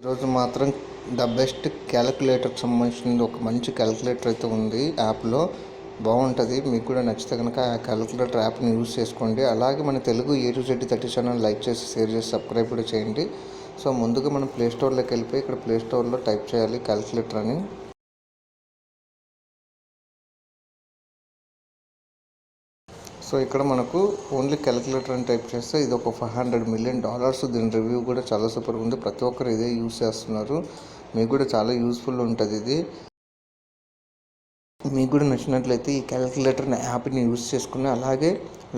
ఈరోజు మాత్రం బెస్ట్ క్యాలిక్యులేటర్కి సంబంధించింది ఒక మంచి క్యాలిక్యులేటర్ అయితే ఉంది యాప్లో. బాగుంటుంది, మీకు కూడా నచ్చితే కనుక ఆ క్యాలిక్యులేటర్ యాప్ని యూజ్ చేసుకోండి. అలాగే మన Telugu A to Z 30 channel like చేసి షేర్ చేసి సబ్స్క్రైబ్ కూడా చేయండి. సో ముందుగా మనం ప్లేస్టోర్లోకి వెళ్ళిపోయి ఇక్కడ ప్లేస్టోర్లో టైప్ చేయాలి క్యాలిక్యులేటర్ అని. సో ఇక్కడ మనకు ఓన్లీ క్యాలిక్యులేటర్ అని టైప్ చేస్తే ఇది ఒక $500 million. దీని రివ్యూ కూడా చాలా సూపర్గా ఉంది. ప్రతి ఒక్కరు ఇదే యూజ్ చేస్తున్నారు. మీకు కూడా చాలా యూస్ఫుల్ ఉంటుంది ఇది. మీకు కూడా నచ్చినట్లయితే ఈ క్యాలిక్యులేటర్ యాప్ని యూజ్ చేసుకుని అలాగే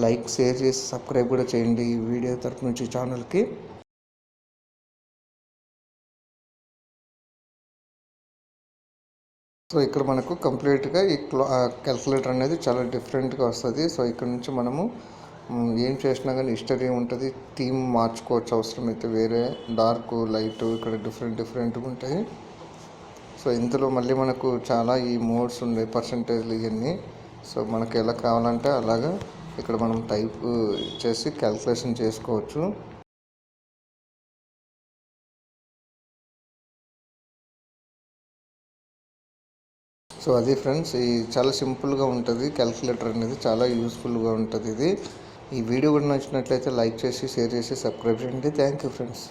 లైక్ షేర్ చేసి సబ్స్క్రైబ్ కూడా చేయండి ఈ వీడియో తరపు నుంచి ఛానల్కి. సో ఇక్కడ మనకు కంప్లీట్గా ఈ క్యాలిక్యులేటర్ అనేది చాలా డిఫరెంట్గా వస్తుంది. సో ఇక్కడ నుంచి మనము ఏం చేసినా కానీ హిస్టరీ ఉంటుంది. థీమ్ మార్చుకోవచ్చు అవసరమైతే, వేరే డార్క్ లైట్ ఇక్కడ డిఫరెంట్గా ఉంటాయి. సో ఇందులో మళ్ళీ మనకు చాలా ఈ మోడ్స్ ఉన్నాయి, పర్సంటేజ్లు ఇవన్నీ. సో మనకు ఎలా కావాలంటే అలాగా ఇక్కడ మనం టైప్ చేసి క్యాలిక్యులేషన్ చేసుకోవచ్చు. సో అది ఫ్రెండ్స్, ఈ చాలా సింపుల్గా ఉంటుంది క్యాలిక్యులేటర్ అనేది, చాలా యూస్ఫుల్గా ఉంటుంది ఇది. ఈ వీడియో కూడా నచ్చినట్లయితే లైక్ చేసి షేర్ చేసి సబ్స్క్రైబ్ చేయండి. Thank you friends.